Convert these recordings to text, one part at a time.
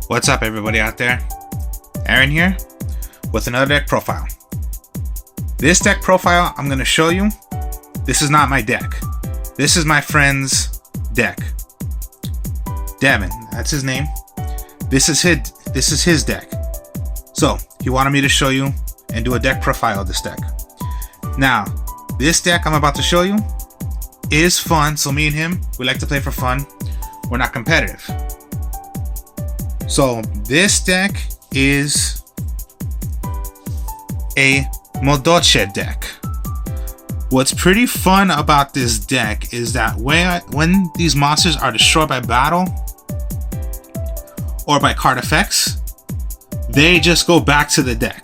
What's up, everybody out there? Aaron here with another deck profile. This deck profile I'm going to show you, this is not my deck. This is my friend's deck. Devin, that's his name. This is his deck. So he wanted me to show you and do a deck profile of this deck. Now, this deck I'm about to show you is fun. So me and him, we like to play for fun. We're not competitive. So this deck is a Maldoche deck. What's pretty fun about this deck is that when these monsters are destroyed by battle or by card effects, they just go back to the deck.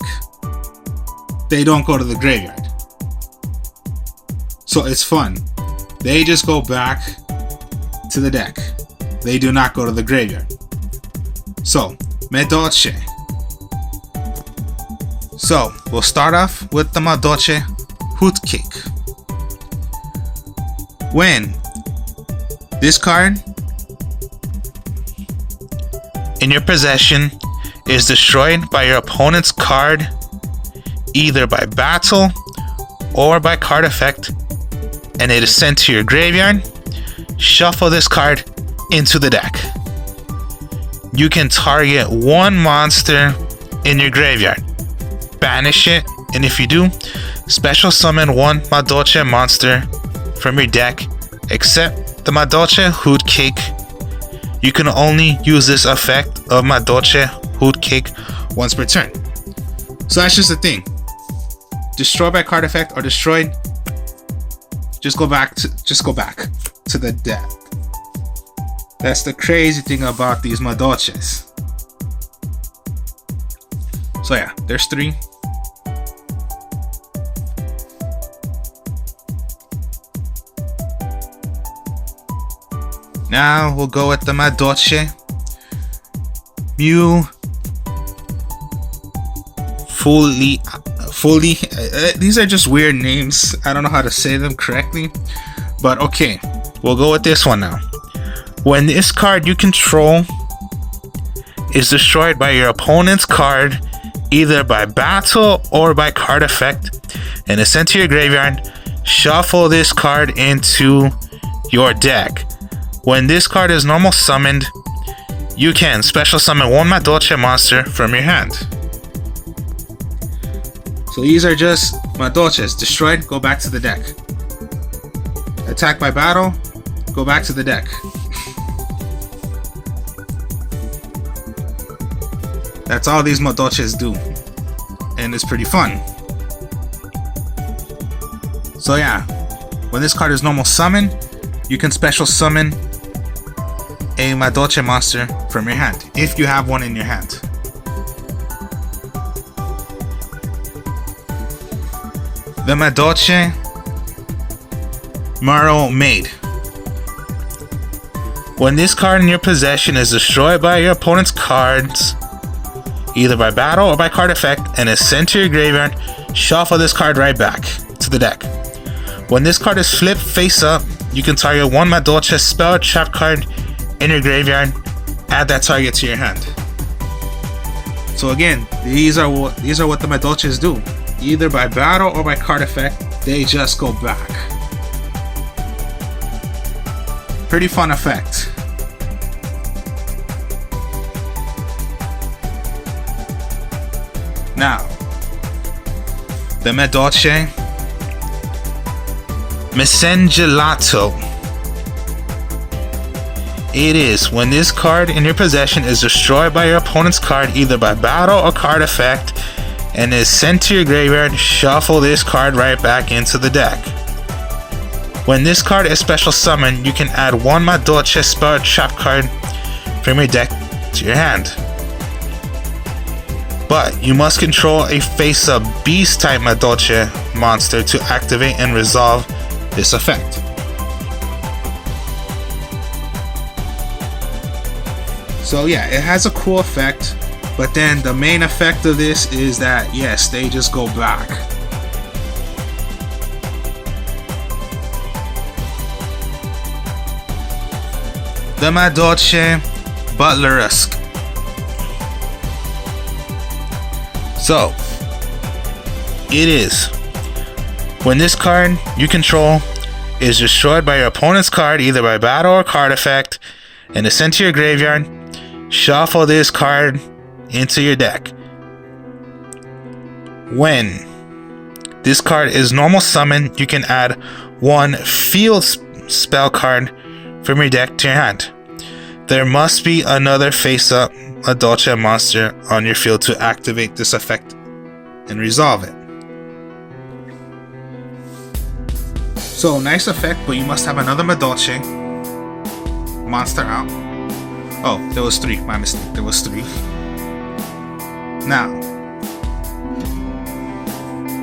They don't go to the graveyard. So it's fun. They just go back to the deck. They do not go to the graveyard. So, Maldoche. So, we'll start off with the Maldoche Hoot Kick. When this card in your possession is destroyed by your opponent's card, either by battle or by card effect, and it is sent to your graveyard, shuffle this card into the deck. You can target one monster in your graveyard, banish it, and if you do, special summon one Maldoche monster from your deck, except the Maldoche Hoot Kick. You can only use this effect of Maldoche Hoot Kick once per turn. So that's just the thing. Destroyed by card effect or destroyed, just go back to the deck. That's the crazy thing about these Maldoches. So yeah, there's 3. Now we'll go with the Maldoche Mew Fully. These are just weird names. I don't know how to say them correctly. But okay, we'll go with this one now. When this card you control is destroyed by your opponent's card, either by battle or by card effect, and is sent to your graveyard, shuffle this card into your deck. When this card is normal summoned, you can special summon one Maldoche monster from your hand. So these are just Maldoches. Destroyed, go back to the deck. Attacked by battle, go back to the deck. That's all these Maldoches do. And it's pretty fun. So yeah, when this card is normal summon, you can special summon a Maldoche monster from your hand, if you have one in your hand. The Maldoche Mermaid. When this card in your possession is destroyed by your opponent's cards, either by battle or by card effect, and is sent to your graveyard, shuffle this card right back to the deck. When this card is flipped face up, you can target one Maldoche spell trap card in your graveyard, add that target to your hand. So again, these are what the Maldoches do. Either by battle or by card effect, they just go back. Pretty fun effect. Now, the Maldoche Messengelato. It is when this card in your possession is destroyed by your opponent's card, either by battle or card effect, and is sent to your graveyard, shuffle this card right back into the deck. When this card is special summoned, you can add one Maldoche spell trap card from your deck to your hand. But you must control a face-up beast type Maldoche monster to activate and resolve this effect. So yeah, it has a cool effect, but then the main effect of this is that yes, they just go back. the Maldoche Butleresque. So, it is when this card you control is destroyed by your opponent's card, either by battle or card effect, and is sent to your graveyard, shuffle this card into your deck. When this card is normal summon, you can add one field spell card from your deck to your hand. There must be another face-up Maldoche monster on your field to activate this effect and resolve it. So, nice effect, but you must have another Maldoche monster out. Oh, there was 3. My mistake. There was 3. Now,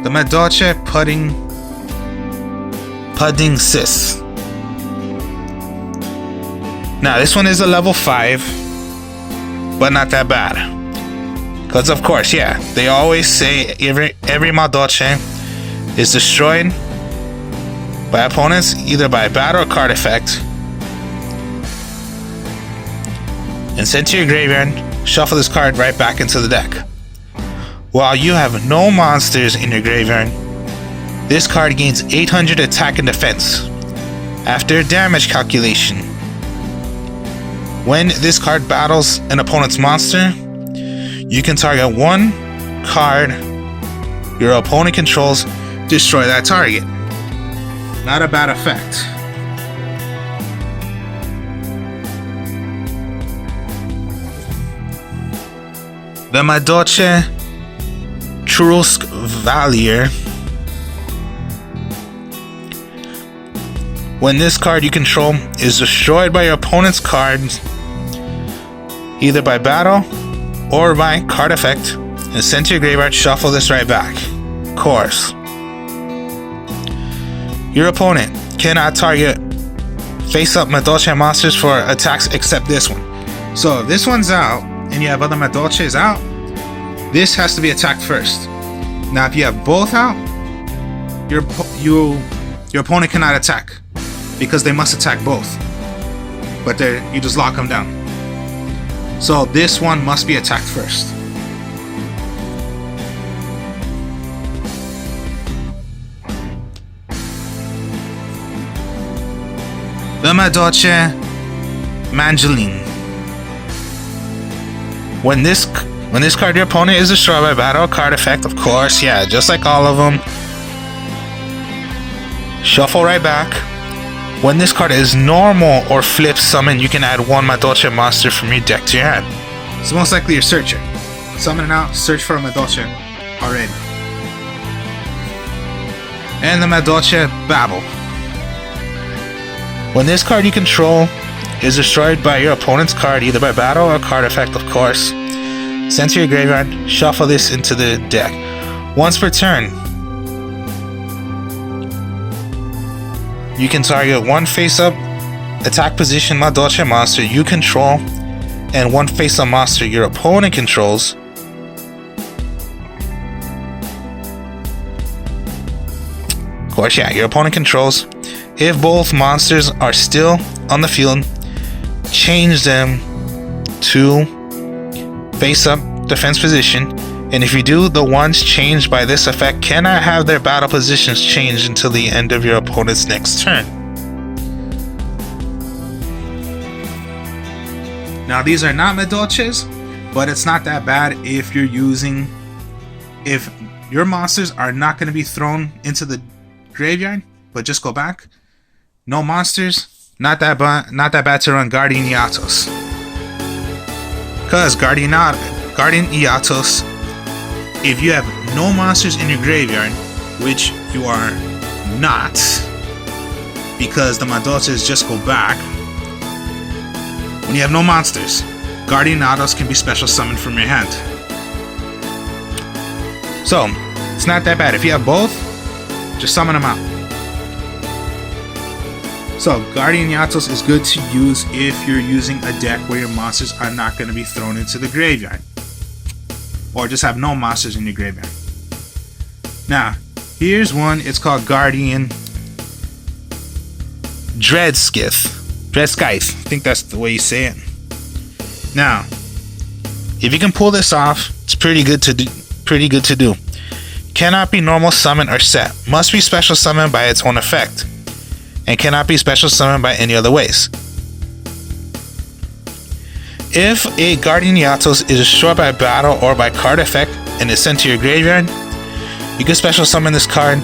the Maldoche Pudding Sis. Now, this one is a level 5, but not that bad. Because, of course, yeah, they always say every Maldoche is destroyed by opponents, either by battle or card effect, and sent to your graveyard, shuffle this card right back into the deck. While you have no monsters in your graveyard, this card gains 800 attack and defense after a damage calculation. When this card battles an opponent's monster, you can target one card your opponent controls, destroy that target. Not a bad effect. The Maldoche Trusk Valier. When this card you control is destroyed by your opponent's cards, either by battle or by card effect, and sent to your graveyard, shuffle this right back. Of course. Your opponent cannot target face-up Maldoche monsters for attacks except this one. So if this one's out and you have other Maldoches out, this has to be attacked first. Now if you have both out, your opponent cannot attack because they must attack both. But you just lock them down. So this one must be attacked first. The Maldoche Mangeline. When this card your opponent is destroyed by battle card effect, of course, yeah, just like all of them. Shuffle right back. When this card is normal or flip summon, you can add one Maldoche monster from your deck to your hand. It's most likely your searcher. Summon it out, search for a Maldoche already. And the Maldoche Babel. When this card you control is destroyed by your opponent's card, either by battle or card effect, of course, send to your graveyard, shuffle this into the deck. Once per turn, you can target one face-up attack position Maldoche monster you control and one face-up monster your opponent controls. Of course, yeah, your opponent controls. If both monsters are still on the field, change them to face-up defense position, and if you do, the ones changed by this effect cannot have their battle positions changed until the end of your opponent's next turn. Now these are not Maldoches, but it's not that bad if your monsters are not going to be thrown into the graveyard, but just go back. No monsters, not that bad to run Guardian Iatos. Because Guardian Iatos, if you have no monsters in your graveyard, which you are not, because the Maldoches just go back. When you have no monsters, Guardian Iatos can be special summoned from your hand. So, it's not that bad. If you have both, just summon them out. So, Guardian Iatos is good to use if you're using a deck where your monsters are not going to be thrown into the graveyard. Or just have no monsters in your graveyard. Now, here's one. It's called Guardian Dreadskith. Dreadscythe. I think that's the way you say it. Now, if you can pull this off, it's pretty good to do. Cannot be normal summon or set. Must be special summon by its own effect. And cannot be special summoned by any other ways. If a Guardian Yatos is destroyed by battle or by card effect and is sent to your graveyard, you can special summon this card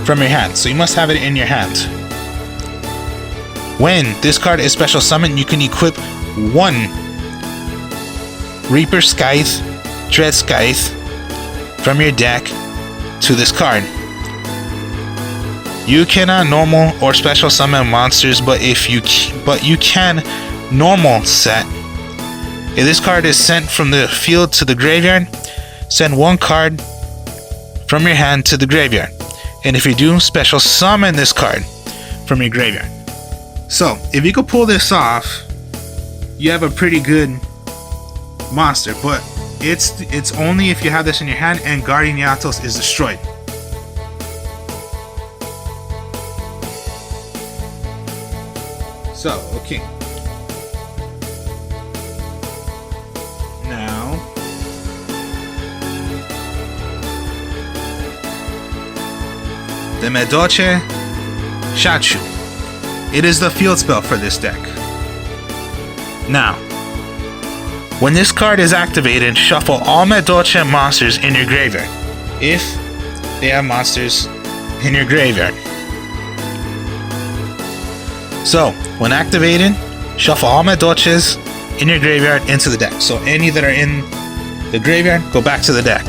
from your hand. So you must have it in your hand. When this card is special summoned, you can equip one Reaper Scythe, Dreadscythe from your deck to this card. You cannot normal or special summon monsters, but you can normal set. If this card is sent from the field to the graveyard, send one card from your hand to the graveyard. And if you do, special summon this card from your graveyard. So, if you could pull this off, you have a pretty good monster, but it's only if you have this in your hand and Guardian Yatos is destroyed. So, okay. Now, the Maldoche Shachu. It is the field spell for this deck. Now, when this card is activated, shuffle all Maldoche monsters in your graveyard, if they have monsters in your graveyard. So, when activated, shuffle all Maldoches in your graveyard into the deck. So any that are in the graveyard, go back to the deck.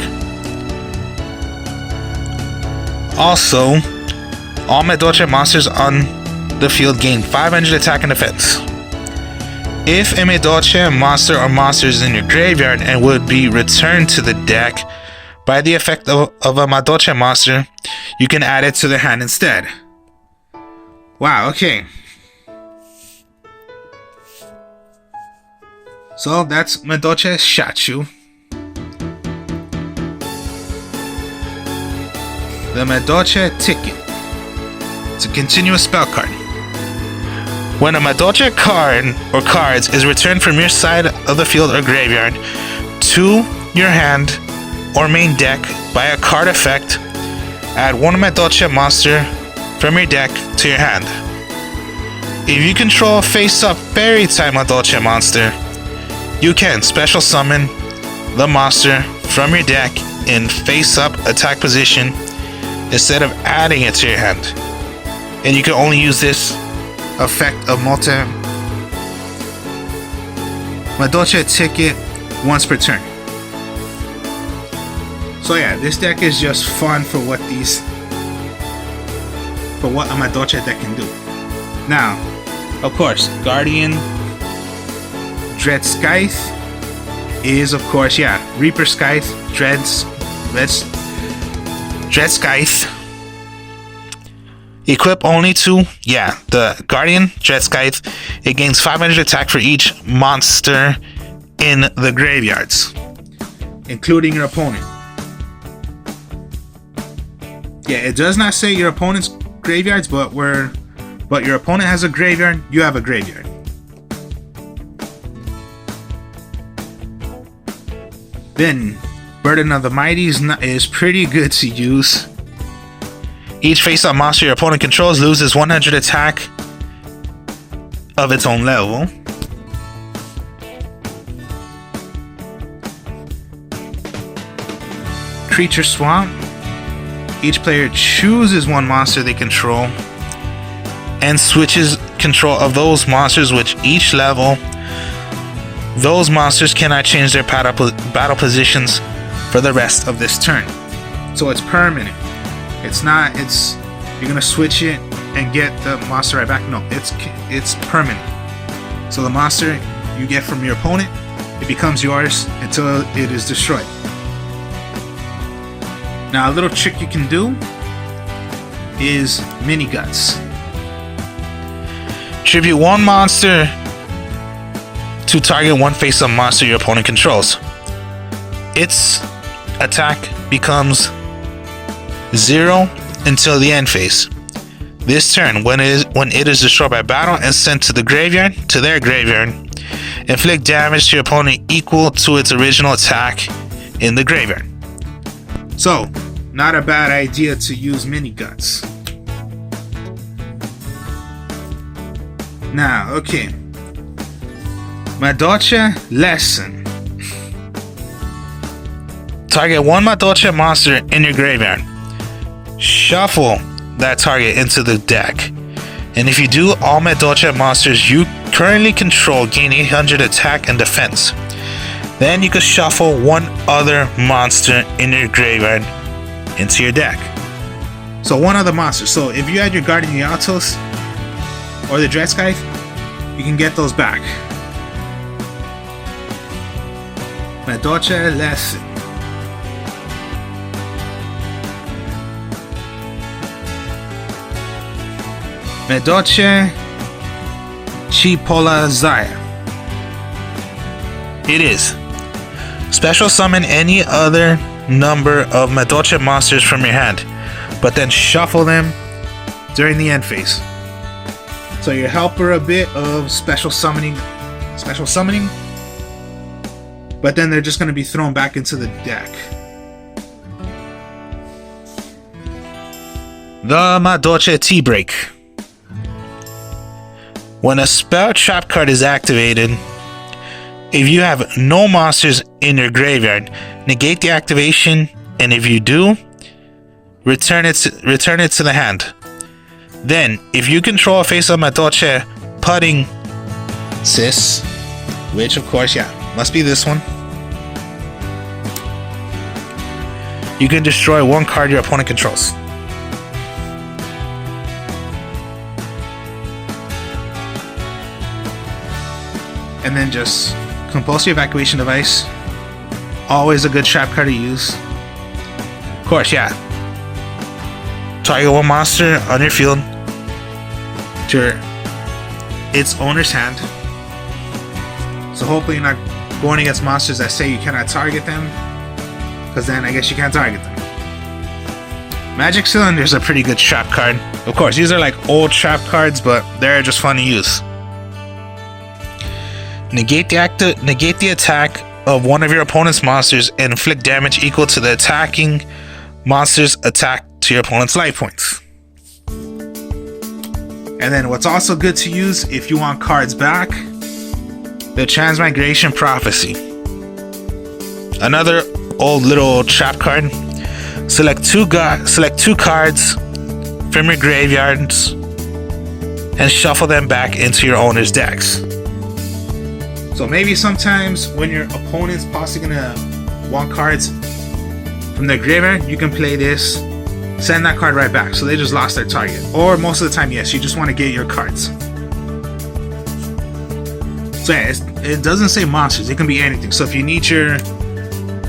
Also, all Maldoche monsters on the field gain 500 attack and defense. If a Maldoche monster or monsters in your graveyard and would be returned to the deck by the effect of a Maldoche monster, you can add it to the hand instead. Wow, okay. So that's Maldoche Shachu. The Maldoche Ticket. It's a continuous spell card. When a Maldoche card or cards is returned from your side of the field or graveyard to your hand or main deck by a card effect, add one Maldoche monster from your deck to your hand. If you control a face-up fairy type Maldoche monster, you can special summon the monster from your deck in face-up attack position instead of adding it to your hand. And you can only use this effect of Maldoche Ticket once per turn. So yeah, this deck is just fun for what a Maldoche deck can do. Now, of course, Guardian Dreadscythe is, of course, yeah, Reaper Scythe, Dreadscythe. Equip only to, yeah, the Guardian Dreadscythe. It gains 500 attack for each monster in the graveyards, including your opponent. Yeah, it does not say your opponent's graveyards, but your opponent has a graveyard, you have a graveyard. Then, Burden of the Mighty is pretty good to use. Each face-up monster your opponent controls loses 100 attack of its own level. Creature Swamp. Each player chooses one monster they control and switches control of those monsters with each level. Those monsters cannot change their battle positions for the rest of this turn. So it's permanent. It's not, you're gonna switch it and get the monster right back. No, it's permanent. So the monster you get from your opponent, it becomes yours until it is destroyed. Now a little trick you can do is Mini Guts. Tribute one monster to target one face-up monster your opponent controls. Its attack becomes 0 until the end phase. This turn, when it is destroyed by battle and sent to their graveyard, inflict damage to your opponent equal to its original attack in the graveyard. So, not a bad idea to use mini guts. Now, okay. Maldoche lesson. Target one Maldoche monster in your graveyard. Shuffle that target into the deck. And if you do, all Maldoche monsters you currently control gain 800 attack and defense. Then you can shuffle one other monster in your graveyard into your deck. So one other monster. So if you had your Guardian Yatos or the Dread Scythe, you can get those back. Maldoche lesson. Maldoche Chipolazaya. It is. Special summon any other number of Maldoche monsters from your hand, but then shuffle them during the end phase. So you help her a bit of special summoning, but then they're just going to be thrown back into the deck. The Maldoche T-Break. When a spell trap card is activated, if you have no monsters in your graveyard, negate the activation, and if you do, return it to the hand. Then, if you control a face-up Maldoche Putting Sis, which of course, yeah, must be this one, you can destroy one card your opponent controls. And then just Compulsory Evacuation Device. Always a good trap card to use. Of course, yeah. Target one monster on your field to its owner's hand. So hopefully you're not going against monsters that say you cannot target them, because then I guess you can't target them. Magic Cylinder is a pretty good trap card. Of course, these are like old trap cards, but they're just fun to use. Negate the attack of one of your opponent's monsters and inflict damage equal to the attacking monster's attack to your opponent's life points. And then what's also good to use if you want cards back, the Transmigration Prophecy. Another old little trap card. Select two cards from your graveyards and shuffle them back into your owner's decks. So maybe sometimes when your opponent's possibly gonna want cards from their graveyard, you can play this, send that card right back, so they just lost their target. Or most of the time, yes, you just want to get your cards. So yeah, it doesn't say monsters, it can be anything. So if you need your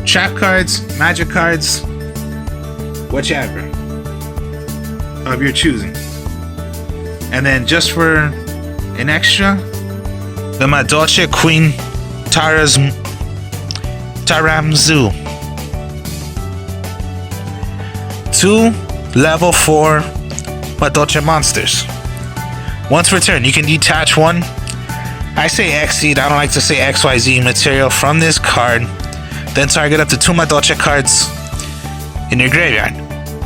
trap cards, magic cards, whichever of your choosing. And then just for an extra, the Maldoche Queen Taramzu. 2 level 4 Maldoche monsters. Once returned, you can detach one, I say Xseed, I don't like to say XYZ material from this card, then target up to 2 Maldoche cards in your graveyard.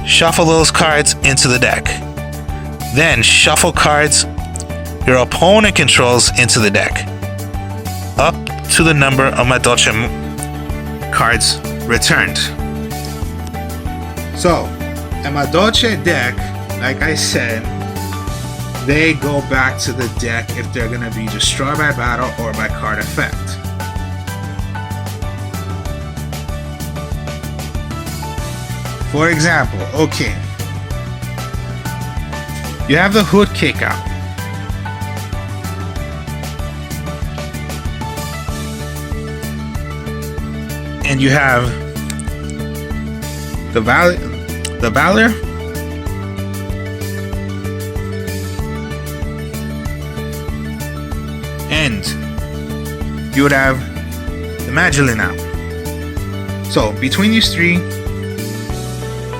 Shuffle those cards into the deck. Then shuffle cards your opponent controls into the deck, up to the number of Maldoche cards returned. So, a Maldoche deck, like I said, they go back to the deck if they're going to be destroyed by battle or by card effect. For example, okay, you have the Hood Kick out. And you have the Valor, and you would have the Magdalene out. So between these three,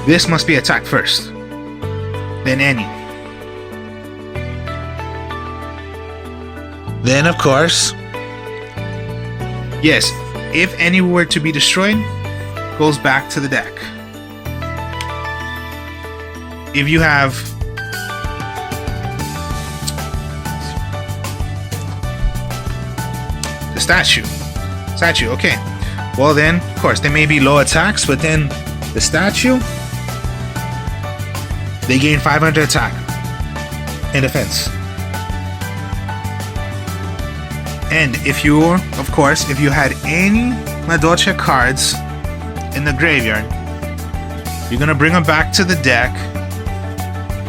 this must be attacked first, then any. Then, of course, yes, if any were to be destroyed, goes back to the deck. If you have the statue, okay. Well then, of course, they may be low attacks, but then the statue, they gain 500 attack and defense. And if you, of course, if you had any Maldoche cards in the graveyard, you're gonna bring them back to the deck,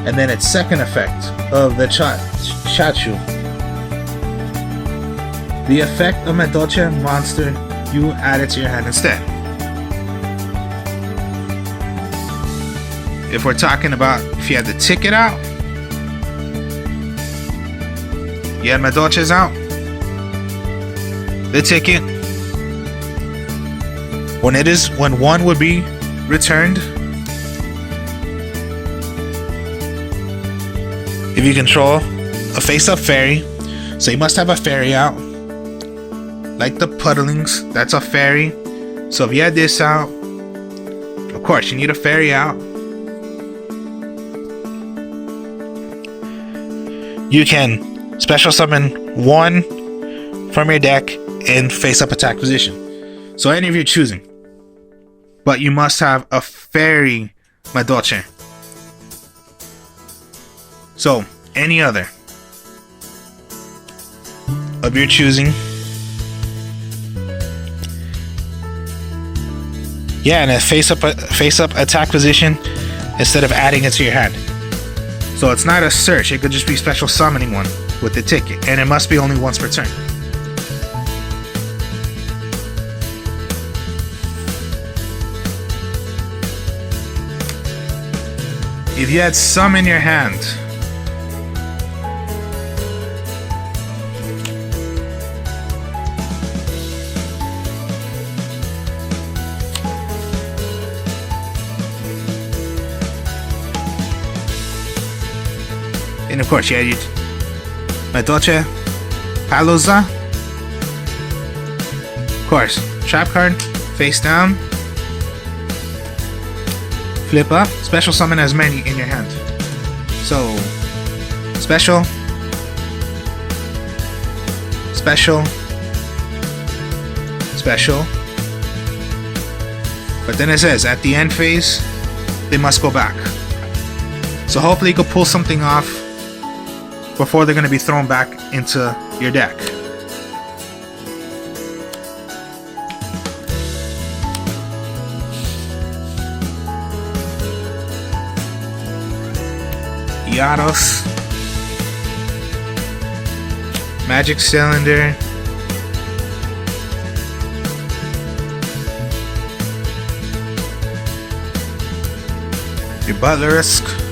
and then its second effect of the statue, the effect of Maldoche monster, you add it to your hand instead. If we're talking about if you had the ticket out, you had Maldoches out, the ticket, when one would be returned, if you control a face-up fairy, so you must have a fairy out, like the puddlings, that's a fairy. So if you had this out, of course you need a fairy out. You can special summon one from your deck in face-up attack position. So any of your choosing. But you must have a fairy Maldoche. So any other of your choosing. Yeah, in a face-up attack position instead of adding it to your hand. So it's not a search, it could just be special summoning one with the ticket, and it must be only once per turn. If you had some in your hand, and of course, yeah, you Maldoche, Paloza. Of course, trap card, face down, flip up, special summon as many in your hand. So, special, special, special. But then it says at the end phase, they must go back. So hopefully you can pull something off before they're going to be thrown back into your deck. Yados, Magic Cylinder, your Butlerisk,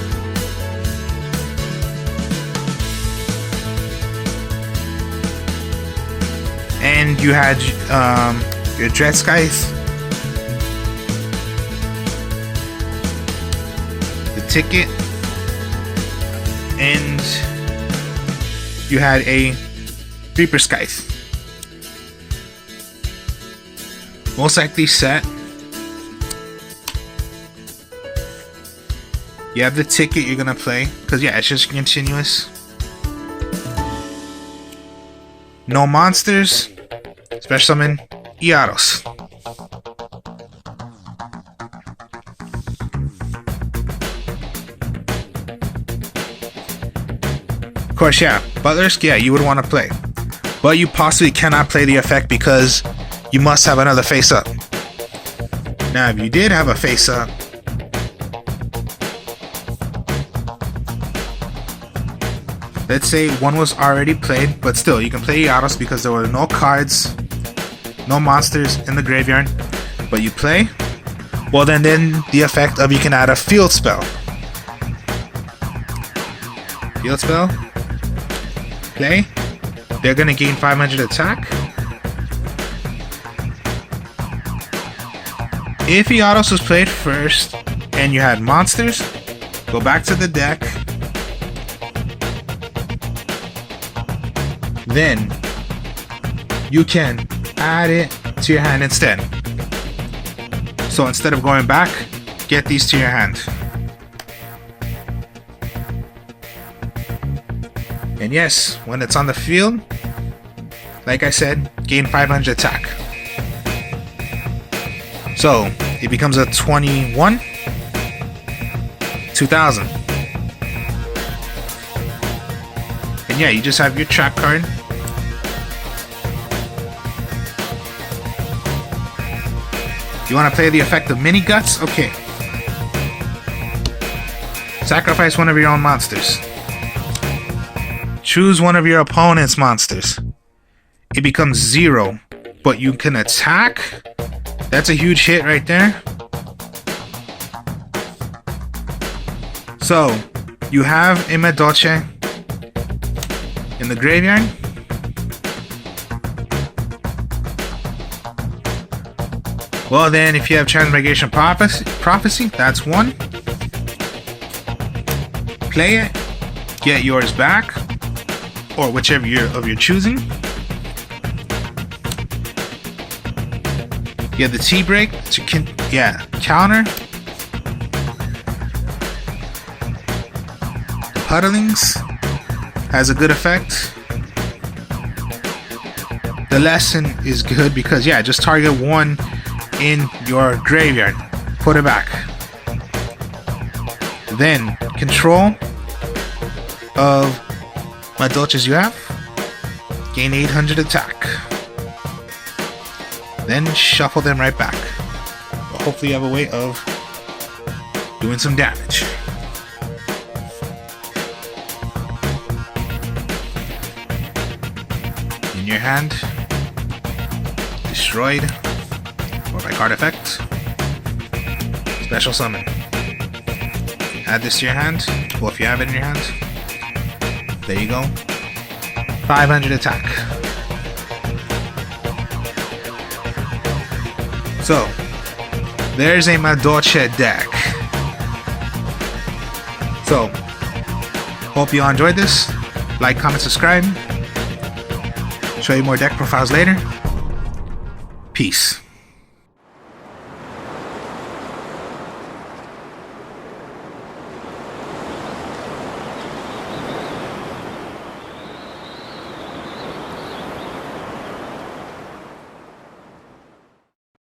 and you had your Dread Scythe, the ticket, and you had a Reaper Scythe. Most likely set. You have the ticket you're gonna play, because yeah, it's just continuous. No monsters. Special summon Yados. Of course, yeah, Butlerisk, yeah, you would want to play. But you possibly cannot play the effect because you must have another face-up. Now, if you did have a face-up, let's say one was already played, but still, you can play Yados because there were no cards, no monsters in the graveyard, but you play, well then the effect of you can add a field spell. Field spell, play, they're gonna gain 500 attack. If Yados was played first and you had monsters, go back to the deck, then you can add it to your hand instead. So instead of going back, get these to your hand. And yes, when it's on the field, like I said, gain 500 attack. So it becomes a 21, 2000. And yeah, you just have your trap card. You want to play the effect of mini guts? Okay. Sacrifice one of your own monsters. Choose one of your opponent's monsters. It becomes 0, but you can attack. That's a huge hit right there. So, you have a Maldoche in the graveyard. Well then, if you have Transmigration Prophecy, that's 1. Play it, get yours back, or whichever of your choosing. You have the T-Break to counter. The Puddlings has a good effect. The Lesson is good because just target one in your graveyard. Put it back. Then control of Maldoches you have. Gain 800 attack. Then shuffle them right back. But hopefully you have a way of doing some damage. In your hand, destroyed, or by card effect, special summon. Add this to your hand. Well, if you have it in your hand, there you go. 500 attack. So, there's a Maldoche deck. So, hope you all enjoyed this. Like, comment, subscribe. Show you more deck profiles later. Peace.